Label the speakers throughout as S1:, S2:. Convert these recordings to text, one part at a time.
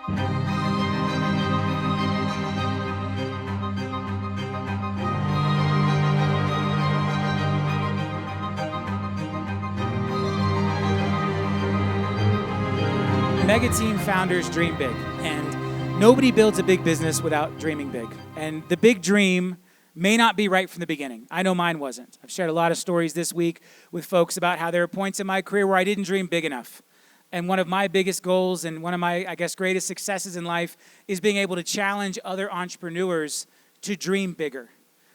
S1: Mega Team founders dream big, and nobody builds a big business without dreaming big. And the big dream may not be right from the beginning. I know mine wasn't. I've shared a lot of stories this week with folks about how there are points in my career where I didn't dream big enough. And one of my biggest goals and one of my, greatest successes in life is being able to challenge other entrepreneurs to dream bigger,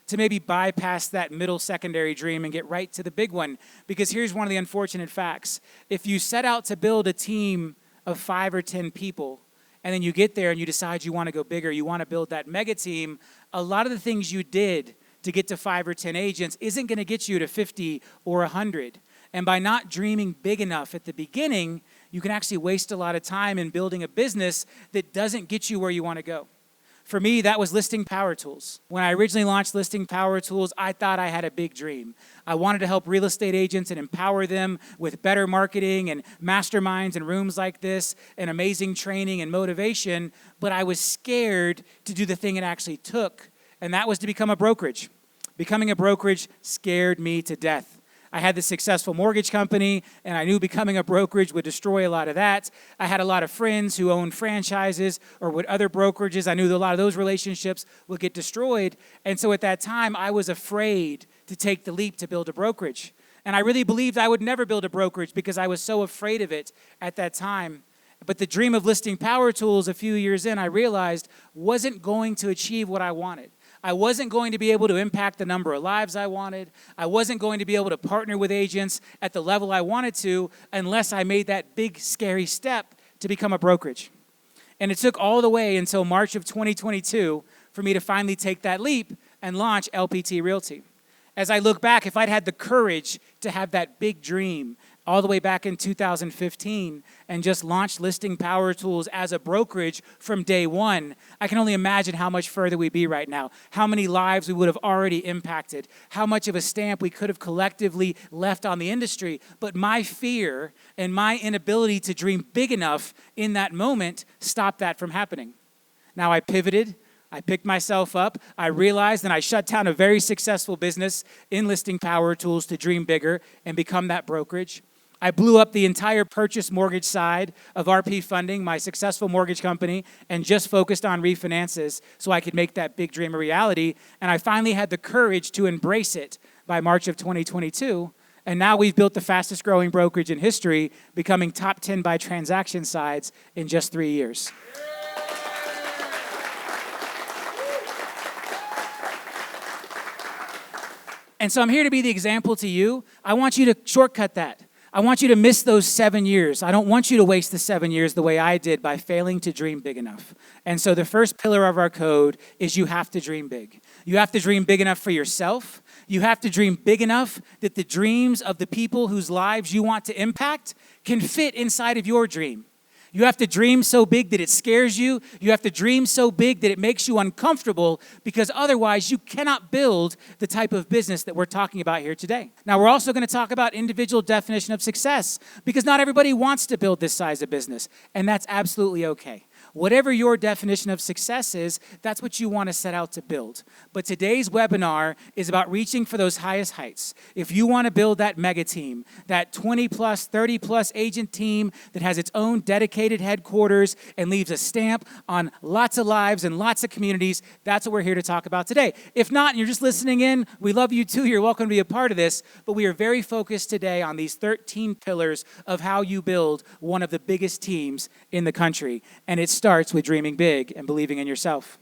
S1: to maybe bypass that middle secondary dream and get right to the big one. Because here's one of the unfortunate facts. If you set out to build a team of 5 or 10 people, and then you get there and you decide you want to go bigger, you want to build that mega team, a lot of the things you did to get to 5 or 10 agents isn't going to get you to 50 or 100. And by not dreaming big enough at the beginning, you can actually waste a lot of time in building a business that doesn't get you where you want to go. For me, that was Listing Power Tools. When I originally launched Listing Power Tools, I thought I had a big dream. I wanted to help real estate agents and empower them with better marketing and masterminds and rooms like this and amazing training and motivation, but I was scared to do the thing it actually took, and that was to become a brokerage. Becoming a brokerage scared me to death. I had this successful mortgage company, and I knew becoming a brokerage would destroy a lot of that. I had a lot of friends who owned franchises or with other brokerages. I knew that a lot of those relationships would get destroyed. And so at that time, I was afraid to take the leap to build a brokerage. And I really believed I would never build a brokerage because I was so afraid of it at that time. But the dream of Listing Power Tools a few years in, I realized wasn't going to achieve what I wanted. I wasn't going to be able to impact the number of lives I wanted. I wasn't going to be able to partner with agents at the level I wanted to unless I made that big, scary step to become a brokerage. And it took all the way until March of 2022 for me to finally take that leap and launch LPT Realty. As I look back, if I'd had the courage to have that big dream all the way back in 2015 and just launched Listing Power Tools as a brokerage from day one, I can only imagine how much further we'd be right now, how many lives we would have already impacted, how much of a stamp we could have collectively left on the industry. But my fear and my inability to dream big enough in that moment stopped that from happening. Now I pivoted. I picked myself up, I realized, and I shut down a very successful business in Listing Power Tools to dream bigger and become that brokerage. I blew up the entire purchase mortgage side of RP Funding, my successful mortgage company, and just focused on refinances so I could make that big dream a reality. And I finally had the courage to embrace it by March of 2022. And now we've built the fastest growing brokerage in history, becoming top 10 by transaction sides in just 3 years. And so I'm here to be the example to you. I want you to shortcut that. I want you to miss those 7 years. I don't want you to waste the 7 years the way I did by failing to dream big enough. And so the first pillar of our code is you have to dream big. You have to dream big enough for yourself. You have to dream big enough that the dreams of the people whose lives you want to impact can fit inside of your dream. You have to dream so big that it scares you. You have to dream so big that it makes you uncomfortable, because otherwise you cannot build the type of business that we're talking about here today. Now, we're also going to talk about individual definition of success, because not everybody wants to build this size of business, and that's absolutely okay. Whatever your definition of success is, that's what you want to set out to build. But today's webinar is about reaching for those highest heights. If you want to build that mega team, that 20 plus, 30 plus agent team that has its own dedicated headquarters and leaves a stamp on lots of lives and lots of communities, that's what we're here to talk about today. If not, and you're just listening in, we love you too. You're welcome to be a part of this. But we are very focused today on these 13 pillars of how you build one of the biggest teams in the country. And it's starts with dreaming big and believing in yourself.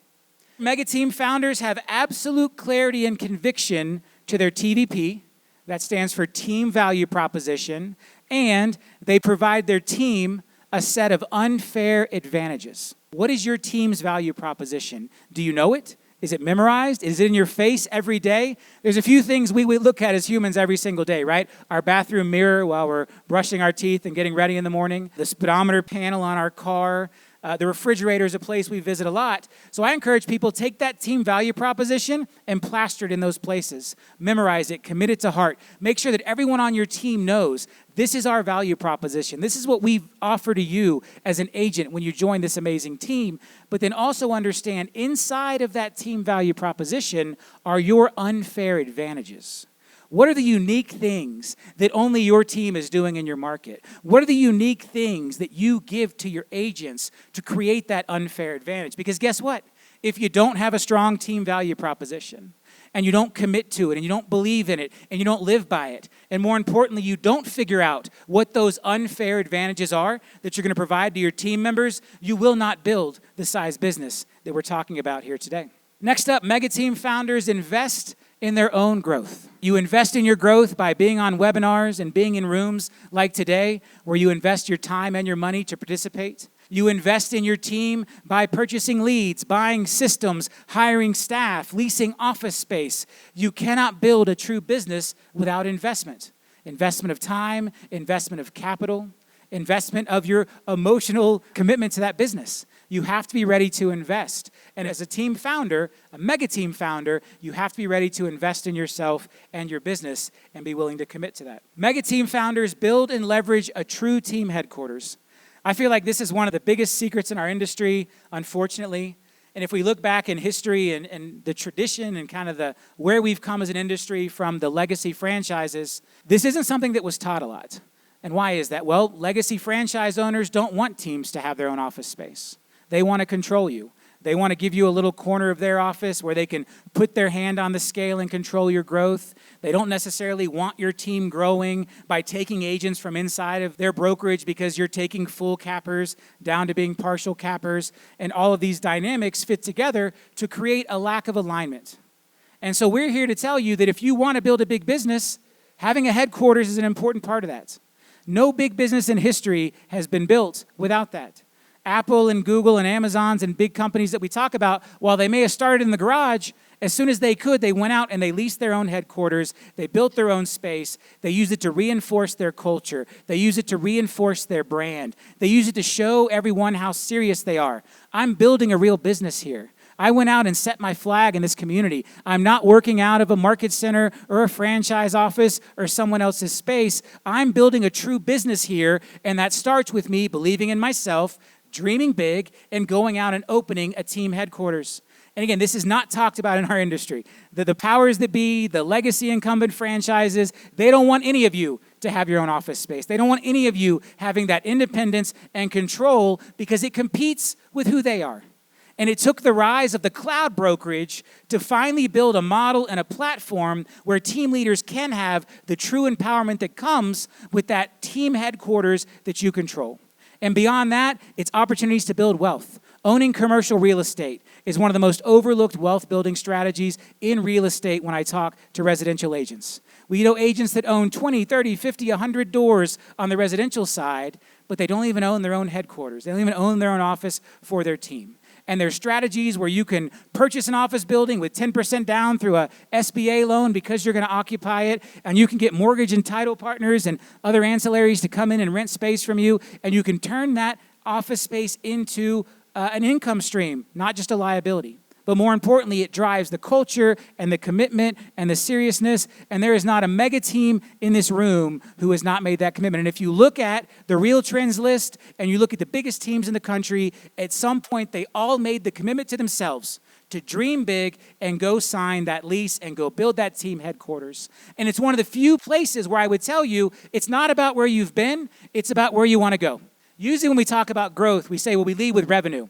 S1: Mega team founders have absolute clarity and conviction to their TVP. That stands for team value proposition. And they provide their team a set of unfair advantages. What is your team's value proposition? Do you know it? Is it memorized? Is it in your face every day? There's a few things we look at as humans every single day, right? Our bathroom mirror while we're brushing our teeth and getting ready in the morning, the speedometer panel on our car, The refrigerator is a place we visit a lot. So I encourage people, take that team value proposition and plaster it in those places. Memorize it, commit it to heart. Make sure that everyone on your team knows this is our value proposition. This is what we offer to you as an agent when you join this amazing team. But then also understand inside of that team value proposition are your unfair advantages. What are the unique things that only your team is doing in your market? What are the unique things that you give to your agents to create that unfair advantage? Because guess what? If you don't have a strong team value proposition, and you don't commit to it, and you don't believe in it, and you don't live by it, and more importantly, you don't figure out what those unfair advantages are that you're going to provide to your team members, you will not build the size business that we're talking about here today. Next up, mega team founders invest in their own growth. You invest in your growth by being on webinars and being in rooms like today where you invest your time and your money to participate. You invest in your team by purchasing leads, buying systems, hiring staff, leasing office space. You cannot build a true business without investment. Investment of time, investment of capital, investment of your emotional commitment to that business. You have to be ready to invest. And as a team founder, a mega team founder, you have to be ready to invest in yourself and your business and be willing to commit to that. Mega team founders build and leverage a true team headquarters. I feel like this is one of the biggest secrets in our industry, unfortunately. And if we look back in history and the tradition and kind of the where we've come as an industry from the legacy franchises, this isn't something that was taught a lot. And why is that? Well, legacy franchise owners don't want teams to have their own office space. They want to control you. They want to give you a little corner of their office where they can put their hand on the scale and control your growth. They don't necessarily want your team growing by taking agents from inside of their brokerage because you're taking full cappers down to being partial cappers. And all of these dynamics fit together to create a lack of alignment. And so we're here to tell you that if you want to build a big business, having a headquarters is an important part of that. No big business in history has been built without that. Apple and Google and Amazon's and big companies that we talk about, while they may have started in the garage, as soon as they could, they went out and they leased their own headquarters. They built their own space. They used it to reinforce their culture. They use it to reinforce their brand. They use it to show everyone how serious they are. I'm building a real business here. I went out and set my flag in this community. I'm not working out of a market center or a franchise office or someone else's space. I'm building a true business here, and that starts with me believing in myself, dreaming big, and going out and opening a team headquarters. And again, this is not talked about in our industry. The powers that be, the legacy incumbent franchises, they don't want any of you to have your own office space. They don't want any of you having that independence and control because it competes with who they are. And it took the rise of the cloud brokerage to finally build a model and a platform where team leaders can have the true empowerment that comes with that team headquarters that you control. And beyond that, it's opportunities to build wealth. Owning commercial real estate is one of the most overlooked wealth building strategies in real estate when I talk to residential agents. We know agents that own 20, 30, 50, 100 doors on the residential side, but they don't even own their own headquarters. They don't even own their own office for their team. And there's strategies where you can purchase an office building with 10% down through a SBA loan because you're going to occupy it, and you can get mortgage and title partners and other ancillaries to come in and rent space from you, and you can turn that office space into an income stream, not just a liability. But more importantly, it drives the culture and the commitment and the seriousness. And there is not a mega team in this room who has not made that commitment. And if you look at the Real Trends list and you look at the biggest teams in the country, at some point they all made the commitment to themselves to dream big and go sign that lease and go build that team headquarters. And it's one of the few places where I would tell you it's not about where you've been, it's about where you want to go. Usually when we talk about growth, we say, well, we lead with revenue.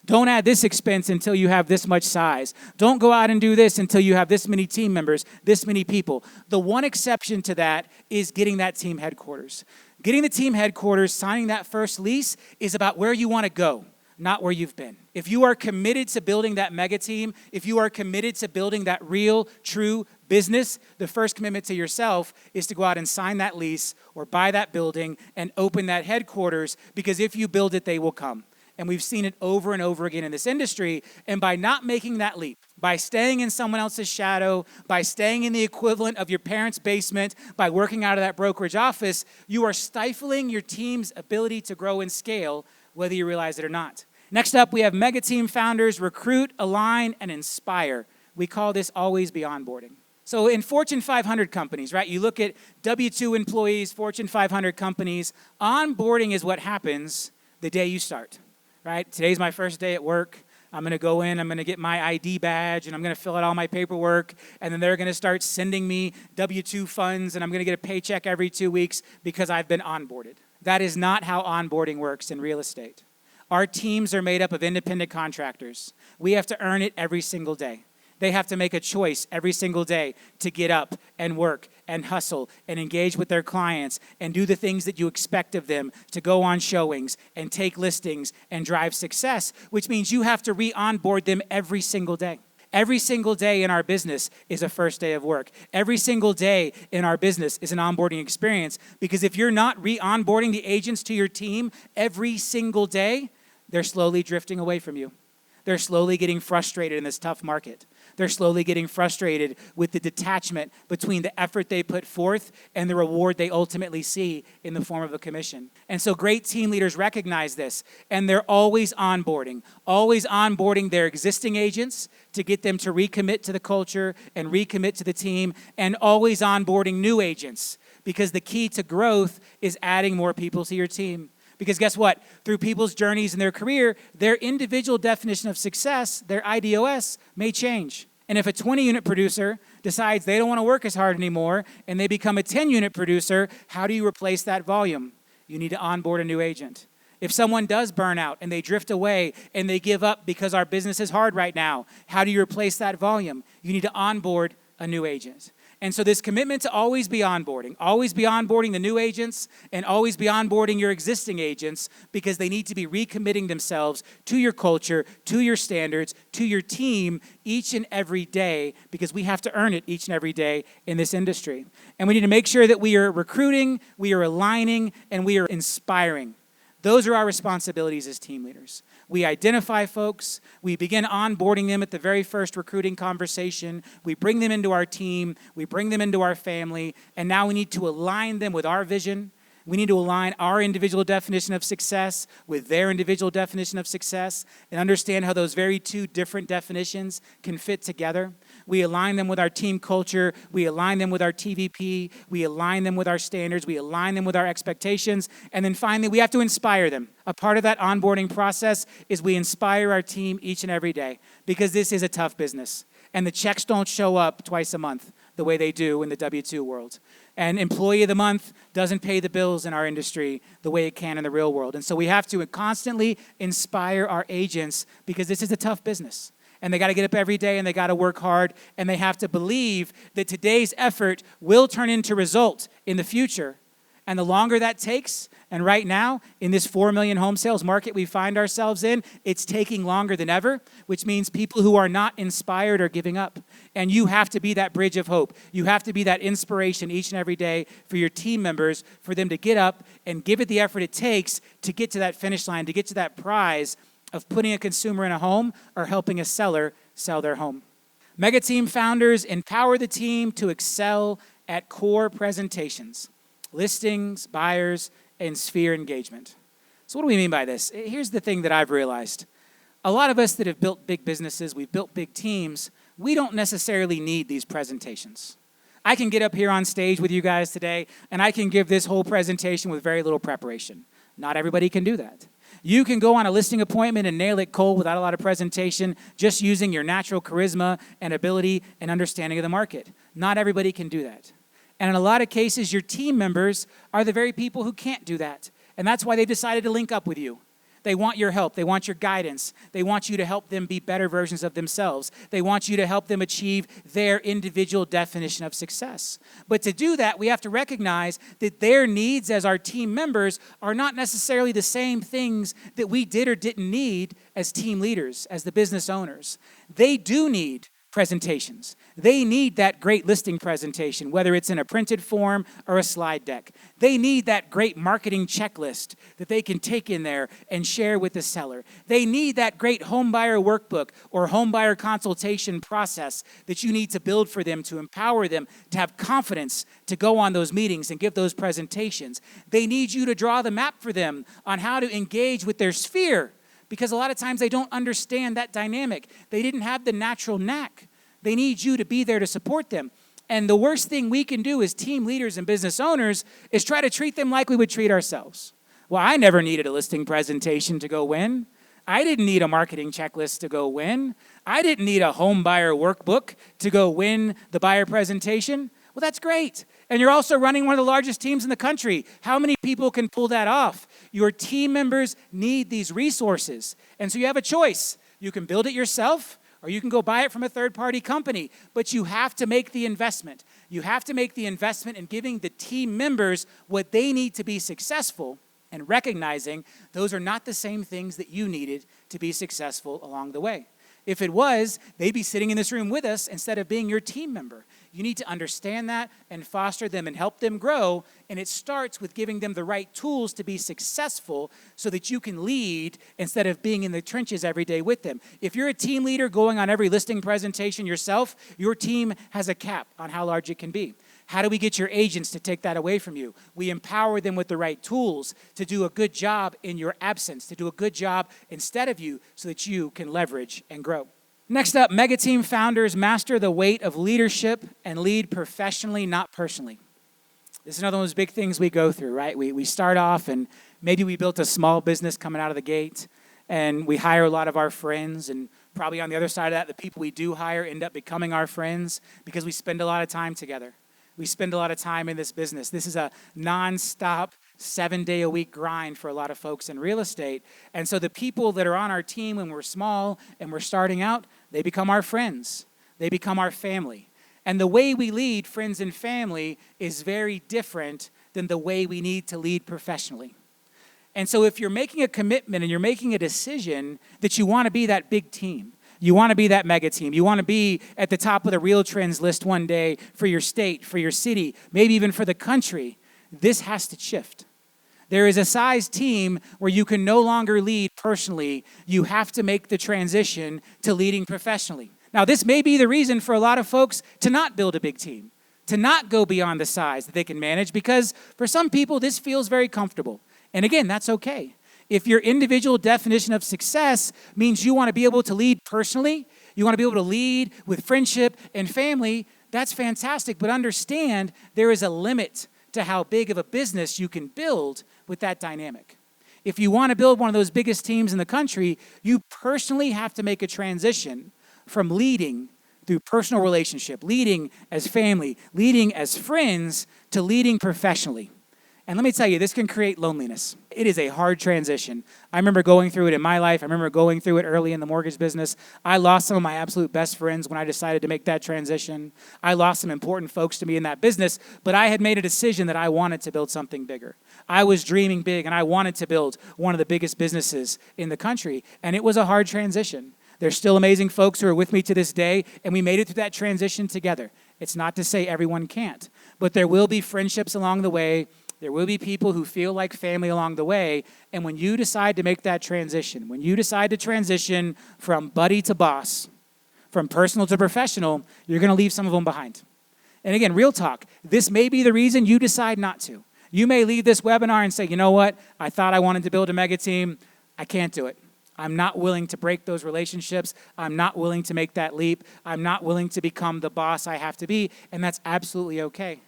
S1: Don't add this expense until you have this much size. Don't go out and do this until you have this many team members, this many people. The one exception to that is getting that team headquarters. Getting the team headquarters, signing that first lease is about where you want to go, not where you've been. If you are committed to building that mega team, if you are committed to building that real, true business, the first commitment to yourself is to go out and sign that lease or buy that building and open that headquarters, because if you build it, they will come. And we've seen it over and over again in this industry. And by not making that leap, by staying in someone else's shadow, by staying in the equivalent of your parents' basement, by working out of that brokerage office, you are stifling your team's ability to grow and scale, whether you realize it or not. Next up, we have Mega Team founders recruit, align, and inspire. We call this always be onboarding. So in Fortune 500 companies, right, you look at W-2 employees, Fortune 500 companies, onboarding is what happens the day you start, right? Today's my first day at work. I'm going to go in, I'm going to get my ID badge, and I'm going to fill out all my paperwork, and then they're going to start sending me W-2 funds, and I'm going to get a paycheck every 2 weeks because I've been onboarded. That is not how onboarding works in real estate. Our teams are made up of independent contractors. We have to earn it every single day. They have to make a choice every single day to get up and work and hustle and engage with their clients and do the things that you expect of them, to go on showings and take listings and drive success, which means you have to re-onboard them every single day. Every single day in our business is a first day of work. Every single day in our business is an onboarding experience, because if you're not re-onboarding the agents to your team every single day, they're slowly drifting away from you. They're slowly getting frustrated in this tough market. They're slowly getting frustrated with the detachment between the effort they put forth and the reward they ultimately see in the form of a commission. And so great team leaders recognize this, and they're always onboarding their existing agents to get them to recommit to the culture and recommit to the team, and always onboarding new agents, because the key to growth is adding more people to your team. Because guess what? Through people's journeys in their career, their individual definition of success, their IDOS, may change. And if a 20-unit producer decides they don't want to work as hard anymore and they become a 10-unit producer, how do you replace that volume? You need to onboard a new agent. If someone does burn out and they drift away and they give up because our business is hard right now, how do you replace that volume? You need to onboard a new agent. And so this commitment to always be onboarding the new agents and always be onboarding your existing agents, because they need to be recommitting themselves to your culture, to your standards, to your team each and every day, because we have to earn it each and every day in this industry. And we need to make sure that we are recruiting, we are aligning, and we are inspiring. Those are our responsibilities as team leaders. We identify folks, we begin onboarding them at the very first recruiting conversation, we bring them into our team, we bring them into our family, and now we need to align them with our vision. We need to align our individual definition of success with their individual definition of success, and understand how those very two different definitions can fit together. We align them with our team culture, we align them with our TVP, we align them with our standards, we align them with our expectations, and then finally we have to inspire them. A part of that onboarding process is we inspire our team each and every day, because this is a tough business, and the checks don't show up twice a month the way they do in the W-2 world. And Employee of the Month doesn't pay the bills in our industry the way it can in the real world. And so we have to constantly inspire our agents, because this is a tough business. And they got to get up every day, and they got to work hard, and they have to believe that today's effort will turn into result in the future. And the longer that takes, and right now, in this 4 million home sales market we find ourselves in, it's taking longer than ever, which means people who are not inspired are giving up. And you have to be that bridge of hope. You have to be that inspiration each and every day for your team members, for them to get up and give it the effort it takes to get to that finish line, to get to that prize of putting a consumer in a home or helping a seller sell their home. Mega Team founders empower the team to excel at core presentations, listings, buyers, and sphere engagement. So what do we mean by this? Here's the thing that I've realized. A lot of us that have built big businesses, we've built big teams, we don't necessarily need these presentations. I can get up here on stage with you guys today, and I can give this whole presentation with very little preparation. Not everybody can do that. You can go on a listing appointment and nail it cold without a lot of presentation, just using your natural charisma and ability and understanding of the market. Not everybody can do that. And in a lot of cases, your team members are the very people who can't do that. And that's why they've decided to link up with you. They want your help. They want your guidance. They want you to help them be better versions of themselves. They want you to help them achieve their individual definition of success. But to do that, we have to recognize that their needs as our team members are not necessarily the same things that we did or didn't need as team leaders, as the business owners. They do need presentations. They need that great listing presentation, whether it's in a printed form or a slide deck. They need that great marketing checklist that they can take in there and share with the seller. They need that great homebuyer workbook or homebuyer consultation process that you need to build for them to empower them to have confidence to go on those meetings and give those presentations. They need you to draw the map for them on how to engage with their sphere, because a lot of times they don't understand that dynamic. They didn't have the natural knack. They need you to be there to support them. And the worst thing we can do as team leaders and business owners is try to treat them like we would treat ourselves. Well, I never needed a listing presentation to go win. I didn't need a marketing checklist to go win. I didn't need a home buyer workbook to go win the buyer presentation. Well, that's great. And you're also running one of the largest teams in the country. How many people can pull that off? Your team members need these resources. And so you have a choice. You can build it yourself, or you can go buy it from a third-party company. But you have to make the investment. You have to make the investment in giving the team members what they need to be successful, and recognizing those are not the same things that you needed to be successful along the way. If it was, they'd be sitting in this room with us instead of being your team member. You need to understand that and foster them and help them grow, and it starts with giving them the right tools to be successful so that you can lead instead of being in the trenches every day with them. If you're a team leader going on every listing presentation yourself, your team has a cap on how large it can be. How do we get your agents to take that away from you? We empower them with the right tools to do a good job in your absence, to do a good job instead of you so that you can leverage and grow. Next up, mega team founders master the weight of leadership and lead professionally, not personally. This is another one of those big things we go through, right? We start off and maybe we built a small business coming out of the gate and we hire a lot of our friends, and probably on the other side of that, the people we do hire end up becoming our friends because we spend a lot of time together. We spend a lot of time in this business. This is a nonstop, 7-day-a-week grind for a lot of folks in real estate. And so the people that are on our team when we're small and we're starting out, they become our friends. They become our family. And the way we lead friends and family is very different than the way we need to lead professionally. And so if you're making a commitment and you're making a decision that you want to be that big team, you want to be that mega team. You want to be at the top of the Real Trends list one day for your state, for your city, maybe even for the country. This has to shift. There is a size team where you can no longer lead personally. You have to make the transition to leading professionally. Now, this may be the reason for a lot of folks to not build a big team, to not go beyond the size that they can manage, because for some people, this feels very comfortable. And again, that's okay. If your individual definition of success means you want to be able to lead personally, you want to be able to lead with friendship and family, that's fantastic. But understand there is a limit to how big of a business you can build with that dynamic. If you want to build one of those biggest teams in the country, you personally have to make a transition from leading through personal relationship, leading as family, leading as friends, to leading professionally. And let me tell you, this can create loneliness. It is a hard transition. I remember going through it in my life. I remember going through it early in the mortgage business. I lost some of my absolute best friends when I decided to make that transition. I lost some important folks to me in that business, but I had made a decision that I wanted to build something bigger. I was dreaming big, and I wanted to build one of the biggest businesses in the country, and it was a hard transition. There's still amazing folks who are with me to this day, and we made it through that transition together. It's not to say everyone can't, but there will be friendships along the way. There will be people who feel like family along the way. And when you decide to make that transition, when you decide to transition from buddy to boss, from personal to professional, you're going to leave some of them behind. And again, real talk, this may be the reason you decide not to. You may leave this webinar and say, you know what? I thought I wanted to build a mega team. I can't do it. I'm not willing to break those relationships. I'm not willing to make that leap. I'm not willing to become the boss I have to be. And that's absolutely okay.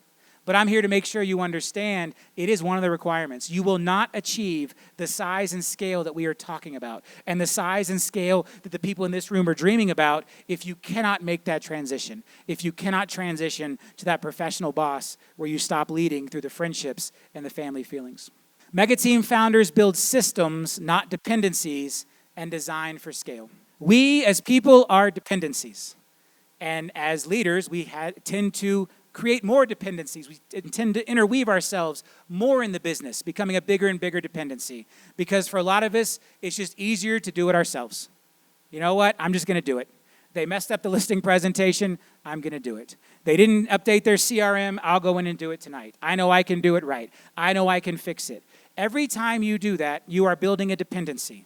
S1: But I'm here to make sure you understand it is one of the requirements. You will not achieve the size and scale that we are talking about and the size and scale that the people in this room are dreaming about if you cannot make that transition, if you cannot transition to that professional boss where you stop leading through the friendships and the family feelings. Mega team founders build systems, not dependencies, and design for scale. We as people are dependencies. And as leaders, we tend to create more dependencies. We tend to interweave ourselves more in the business, becoming a bigger and bigger dependency. Because for a lot of us, it's just easier to do it ourselves. You know what? I'm just going to do it. They messed up the listing presentation. I'm going to do it. They didn't update their CRM. I'll go in and do it tonight. I know I can do it right. I know I can fix it. Every time you do that, you are building a dependency.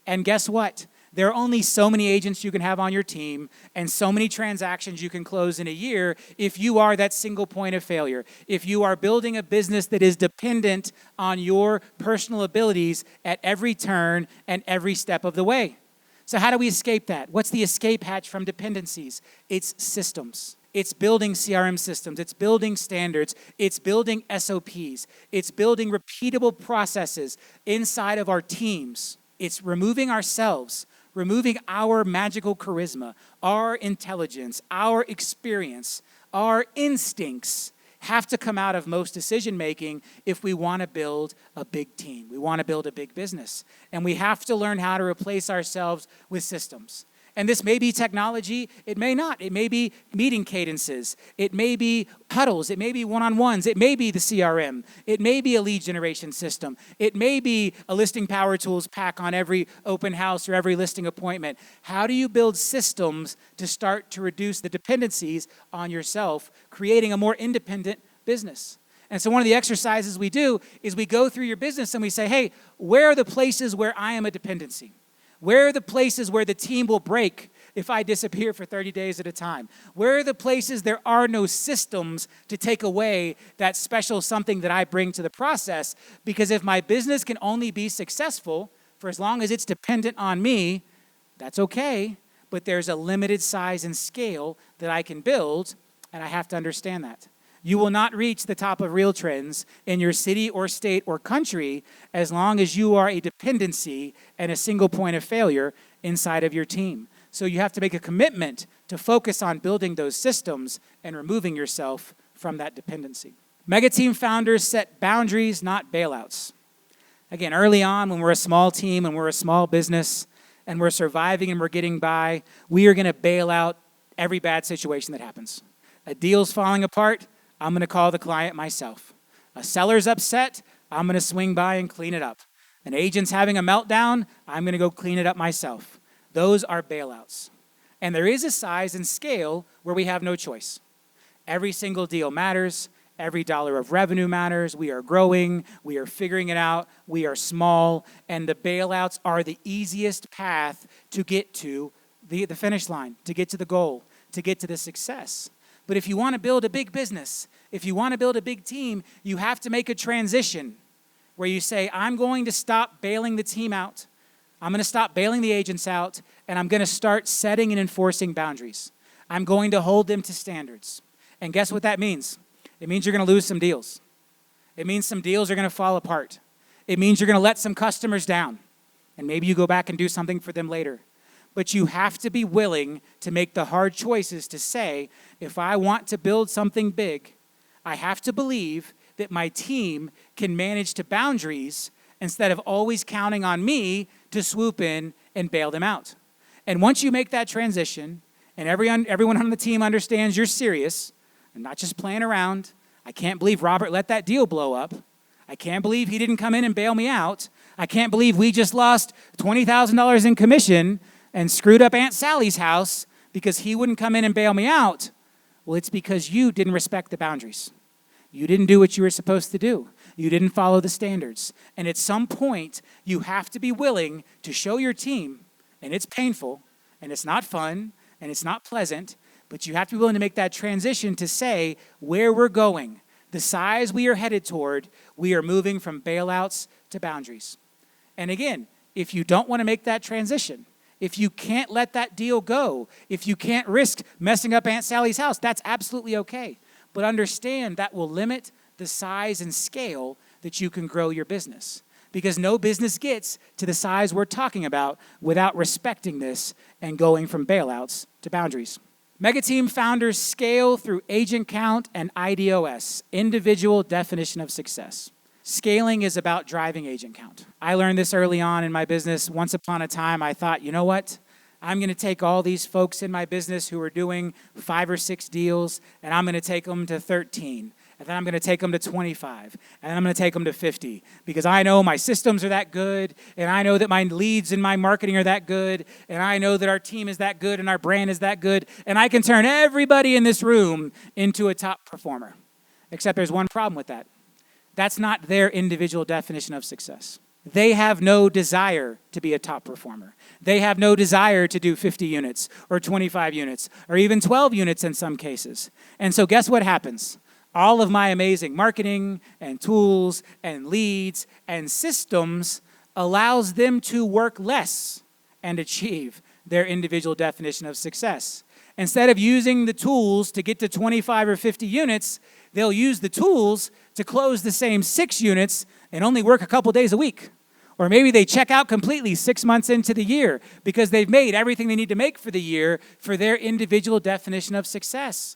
S1: And guess what? There are only so many agents you can have on your team and so many transactions you can close in a year if you are that single point of failure. If you are building a business that is dependent on your personal abilities at every turn and every step of the way. So how do we escape that? What's the escape hatch from dependencies? It's systems. It's building CRM systems. It's building standards. It's building SOPs. It's building repeatable processes inside of our teams. It's removing ourselves, removing our magical charisma, our intelligence, our experience, our instincts have to come out of most decision making if we want to build a big team. We want to build a big business. And we have to learn how to replace ourselves with systems. And this may be technology, it may not. It may be meeting cadences, it may be huddles, it may be one-on-ones, it may be the CRM, it may be a lead generation system, it may be a listing power tools pack on every open house or every listing appointment. How do you build systems to start to reduce the dependencies on yourself, creating a more independent business? And so one of the exercises we do is we go through your business and we say, hey, where are the places where I am a dependency? Where are the places where the team will break if I disappear for 30 days at a time? Where are the places there are no systems to take away that special something that I bring to the process? Because if my business can only be successful for as long as it's dependent on me, that's okay. But there's a limited size and scale that I can build, and I have to understand that. You will not reach the top of RealTrends in your city or state or country as long as you are a dependency and a single point of failure inside of your team. So you have to make a commitment to focus on building those systems and removing yourself from that dependency. Mega team founders set boundaries, not bailouts. Again, early on when we're a small team and we're a small business and we're surviving and we're getting by, we are going to bail out every bad situation that happens. A deal's falling apart, I'm going to call the client myself. A seller's upset, I'm going to swing by and clean it up. An agent's having a meltdown, I'm going to go clean it up myself. Those are bailouts. And there is a size and scale where we have no choice. Every single deal matters. Every dollar of revenue matters. We are growing. We are figuring it out. We are small. And the bailouts are the easiest path to get to the finish line, to get to the goal, to get to the success. But if you want to build a big business, if you want to build a big team, you have to make a transition where you say, I'm going to stop bailing the team out. I'm going to stop bailing the agents out, and I'm going to start setting and enforcing boundaries. I'm going to hold them to standards. And guess what that means? It means you're going to lose some deals. It means some deals are going to fall apart. It means you're going to let some customers down. And maybe you go back and do something for them later. But you have to be willing to make the hard choices to say, if I want to build something big, I have to believe that my team can manage to boundaries instead of always counting on me to swoop in and bail them out. And once you make that transition, and everyone on the team understands you're serious and not just playing around, I can't believe Robert let that deal blow up. I can't believe he didn't come in and bail me out. I can't believe we just lost $20,000 in commission and screwed up Aunt Sally's house because he wouldn't come in and bail me out. Well, it's because you didn't respect the boundaries. You didn't do what you were supposed to do. You didn't follow the standards. And at some point, you have to be willing to show your team, and it's painful, and it's not fun, and it's not pleasant, but you have to be willing to make that transition to say where we're going, the size we are headed toward, we are moving from bailouts to boundaries. And again, if you don't want to make that transition, if you can't let that deal go, if you can't risk messing up Aunt Sally's house, that's absolutely okay. But understand that will limit the size and scale that you can grow your business. Because no business gets to the size we're talking about without respecting this and going from bailouts to boundaries. Mega team founders scale through agent count and IDOS, individual definition of success. Scaling is about driving agent count. I learned this early on in my business. Once upon a time, I thought, you know what? I'm going to take all these folks in my business who are doing 5 or 6 deals, and I'm going to take them to 13. And then I'm going to take them to 25. And then I'm going to take them to 50. Because I know my systems are that good, and I know that my leads and my marketing are that good, and I know that our team is that good, and our brand is that good, and I can turn everybody in this room into a top performer. Except there's one problem with that. That's not their individual definition of success. they have no desire to be a top performer. They have no desire to do 50 units or 25 units or even 12 units in some cases. And so guess what happens? All of my amazing marketing and tools and leads and systems allows them to work less and achieve their individual definition of success. Instead of using the tools to get to 25 or 50 units, they'll use the tools to close the same 6 units and only work a couple days a week. Or maybe they check out completely 6 months into the year because they've made everything they need to make for the year for their individual definition of success.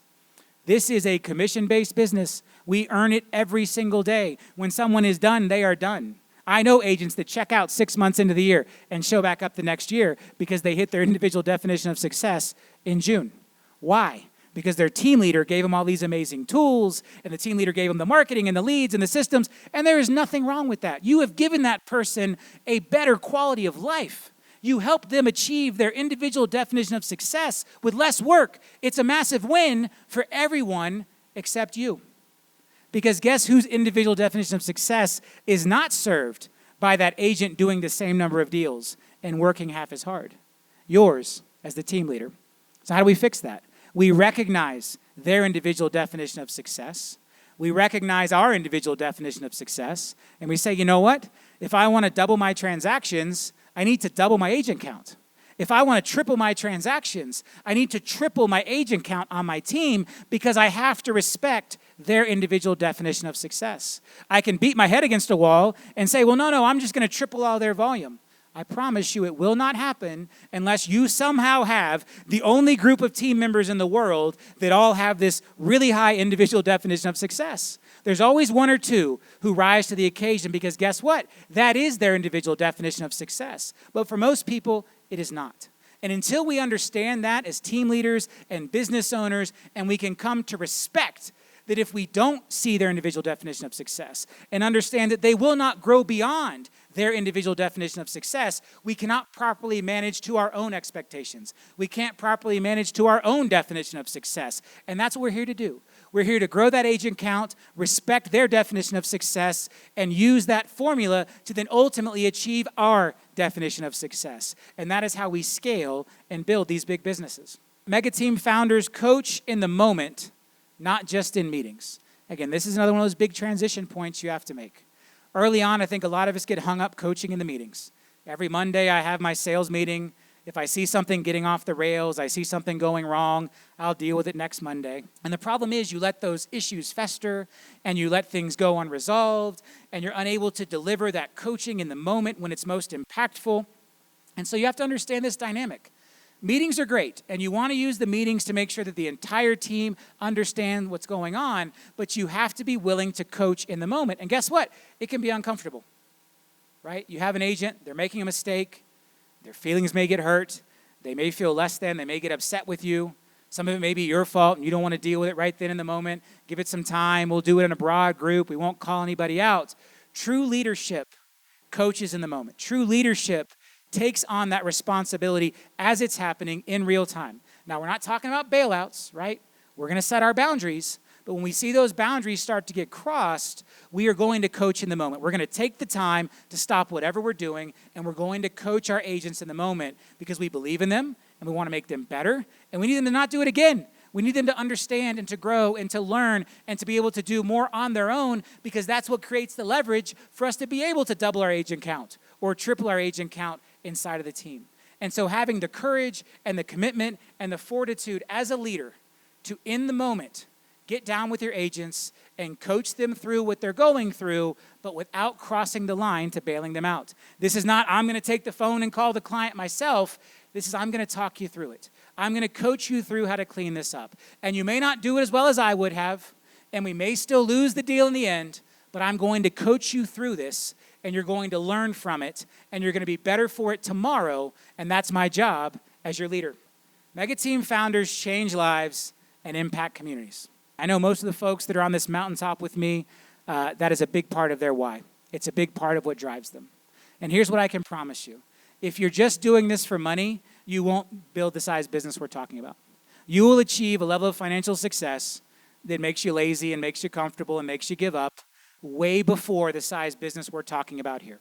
S1: This is a commission-based business. We earn it every single day. When someone is done, they are done. I know agents that check out 6 months into the year and show back up the next year because they hit their individual definition of success in June. Why? Because their team leader gave them all these amazing tools, and the team leader gave them the marketing and the leads and the systems, and there is nothing wrong with that. You have given that person a better quality of life. You help them achieve their individual definition of success with less work. It's a massive win for everyone except you. Because guess whose individual definition of success is not served by that agent doing the same number of deals and working half as hard? Yours as the team leader. So how do we fix that? We recognize their individual definition of success. We recognize our individual definition of success. And we say, you know what? If I want to double my transactions, I need to double my agent count. If I want to triple my transactions, I need to triple my agent count on my team because I have to respect their individual definition of success. I can beat my head against a wall and say, well, no, I'm just going to triple all their volume. I promise you it will not happen unless you somehow have the only group of team members in the world that all have this really high individual definition of success. There's always one or two who rise to the occasion because guess what? That is their individual definition of success. But for most people, it is not. And until we understand that as team leaders and business owners, and we can come to respect that if we don't see their individual definition of success and understand that they will not grow beyond their individual definition of success, we cannot properly manage to our own expectations. We can't properly manage to our own definition of success. And that's what we're here to do. We're here to grow that agent count, respect their definition of success, and use that formula to then ultimately achieve our definition of success. And that is how we scale and build these big businesses. Mega Team founders coach in the moment, not just in meetings. Again, this is another one of those big transition points you have to make. Early on, I think a lot of us get hung up coaching in the meetings. Every Monday, I have my sales meeting. If I see something getting off the rails, I see something going wrong, I'll deal with it next Monday. And the problem is you let those issues fester and you let things go unresolved and you're unable to deliver that coaching in the moment when it's most impactful. And so you have to understand this dynamic. Meetings are great, and you want to use the meetings to make sure that the entire team understand what's going on, but you have to be willing to coach in the moment. And guess what? It can be uncomfortable, right? You have an agent, they're making a mistake, their feelings may get hurt, they may feel less than, they may get upset with you. Some of it may be your fault, and you don't want to deal with it right then in the moment. Give it some time. We'll do it in a broad group. We won't call anybody out. True leadership coaches in the moment. True leadership takes on that responsibility as it's happening in real time. Now, we're not talking about bailouts, right? We're going to set our boundaries. But when we see those boundaries start to get crossed, we are going to coach in the moment. We're going to take the time to stop whatever we're doing, and we're going to coach our agents in the moment because we believe in them, and we want to make them better, and we need them to not do it again. We need them to understand and to grow and to learn and to be able to do more on their own because that's what creates the leverage for us to be able to double our agent count or triple our agent count inside of the team. And so having the courage and the commitment and the fortitude as a leader to, in the moment, get down with your agents and coach them through what they're going through, but without crossing the line to bailing them out. This is not, I'm going to take the phone and call the client myself. This is, I'm going to talk you through it. I'm going to coach you through how to clean this up. And you may not do it as well as I would have, and we may still lose the deal in the end, but I'm going to coach you through this, and you're going to learn from it, and you're going to be better for it tomorrow, and that's my job as your leader. Mega Team founders change lives and impact communities. I know most of the folks that are on this mountaintop with me, that is a big part of their why. It's a big part of what drives them. And here's what I can promise you. If you're just doing this for money, you won't build the size business we're talking about. You will achieve a level of financial success that makes you lazy and makes you comfortable and makes you give up way before the size business we're talking about here.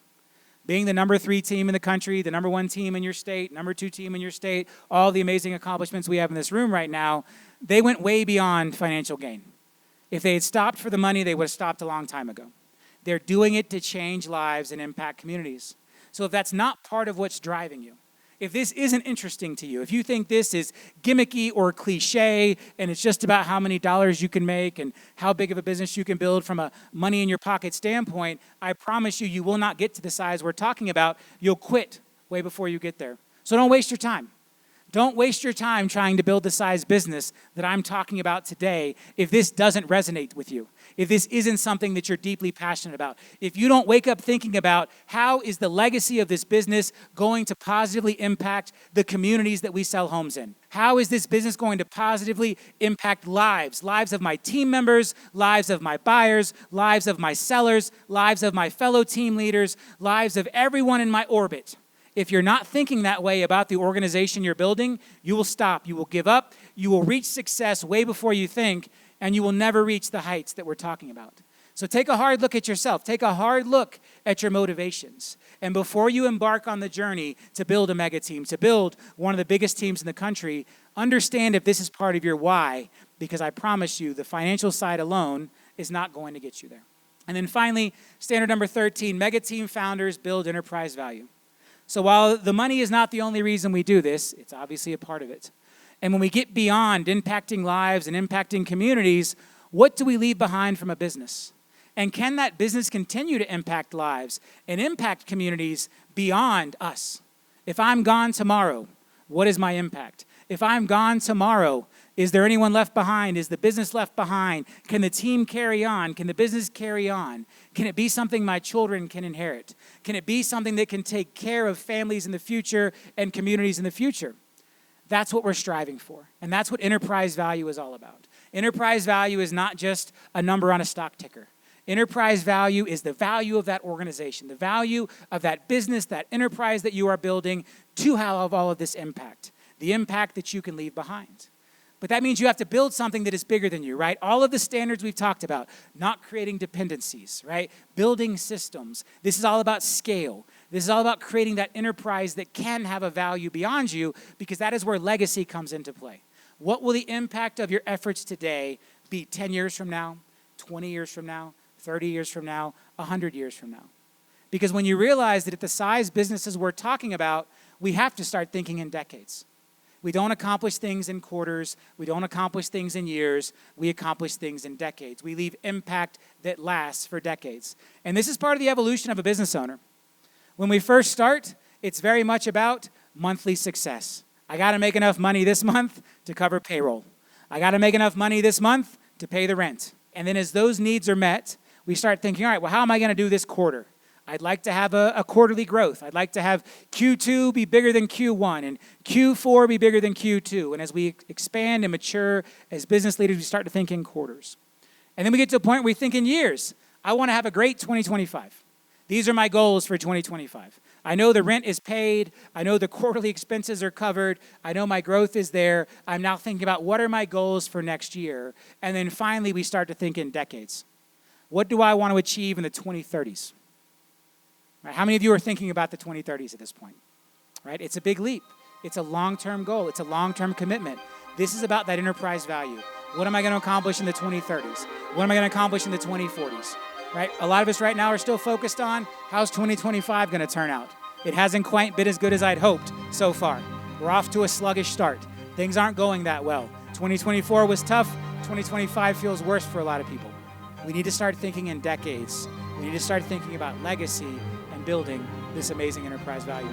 S1: being the number 3 team in the country, the number 1 team in your state, number 2 team in your state, all the amazing accomplishments we have in this room right now, they went way beyond financial gain. If they had stopped for the money, they would have stopped a long time ago. They're doing it to change lives and impact communities. So if that's not part of what's driving you, if this isn't interesting to you, if you think this is gimmicky or cliche and it's just about how many dollars you can make and how big of a business you can build from a money in your pocket standpoint, I promise you, you will not get to the size we're talking about. You'll quit way before you get there. So don't waste your time. Don't waste your time trying to build the size business that I'm talking about today if this doesn't resonate with you, if this isn't something that you're deeply passionate about. If you don't wake up thinking about how is the legacy of this business going to positively impact the communities that we sell homes in? How is this business going to positively impact lives of my team members, lives of my buyers, lives of my sellers, lives of my fellow team leaders, lives of everyone in my orbit? If you're not thinking that way about the organization you're building, you will stop, you will give up, you will reach success way before you think, and you will never reach the heights that we're talking about. So take a hard look at yourself. Take a hard look at your motivations. And before you embark on the journey to build a mega team, to build one of the biggest teams in the country, understand if this is part of your why, because I promise you the financial side alone is not going to get you there. And then finally, standard number 13, mega team founders build enterprise value. So while the money is not the only reason we do this, it's obviously a part of it. And when we get beyond impacting lives and impacting communities, what do we leave behind from a business? And can that business continue to impact lives and impact communities beyond us? If I'm gone tomorrow, what is my impact? If I'm gone tomorrow, is there anyone left behind? Is the business left behind? Can the team carry on? Can the business carry on? Can it be something my children can inherit? Can it be something that can take care of families in the future and communities in the future? That's what we're striving for. And that's what enterprise value is all about. Enterprise value is not just a number on a stock ticker. Enterprise value is the value of that organization, the value of that business, that enterprise that you are building to have all of this impact, the impact that you can leave behind. But that means you have to build something that is bigger than you, right? All of the standards we've talked about, not creating dependencies, right? Building systems. This is all about scale. This is all about creating that enterprise that can have a value beyond you, because that is where legacy comes into play. What will the impact of your efforts today be 10 years from now, 20 years from now, 30 years from now, 100 years from now? Because when you realize that at the size businesses we're talking about, we have to start thinking in decades. We don't accomplish things in quarters. We don't accomplish things in years. We accomplish things in decades. We leave impact that lasts for decades. And this is part of the evolution of a business owner. When we first start, it's very much about monthly success. I got to make enough money this month to cover payroll. I got to make enough money this month to pay the rent. And then as those needs are met, we start thinking, all right, well, how am I going to do this quarter? I'd like to have a quarterly growth. I'd like to have Q2 be bigger than Q1 and Q4 be bigger than Q2. And as we expand and mature as business leaders, we start to think in quarters. And then we get to a point where we think in years. I want to have a great 2025. These are my goals for 2025. I know the rent is paid. I know the quarterly expenses are covered. I know my growth is there. I'm now thinking about what are my goals for next year. And then finally, we start to think in decades. What do I want to achieve in the 2030s? Right? How many of you are thinking about the 2030s at this point? Right? It's a big leap. It's a long-term goal. It's a long-term commitment. This is about that enterprise value. What am I going to accomplish in the 2030s? What am I going to accomplish in the 2040s? Right? A lot of us right now are still focused on how's 2025 going to turn out. It hasn't quite been as good as I'd hoped so far. We're off to a sluggish start. Things aren't going that well. 2024 was tough. 2025 feels worse for a lot of people. We need to start thinking in decades. We need to start thinking about legacy and building this amazing enterprise value.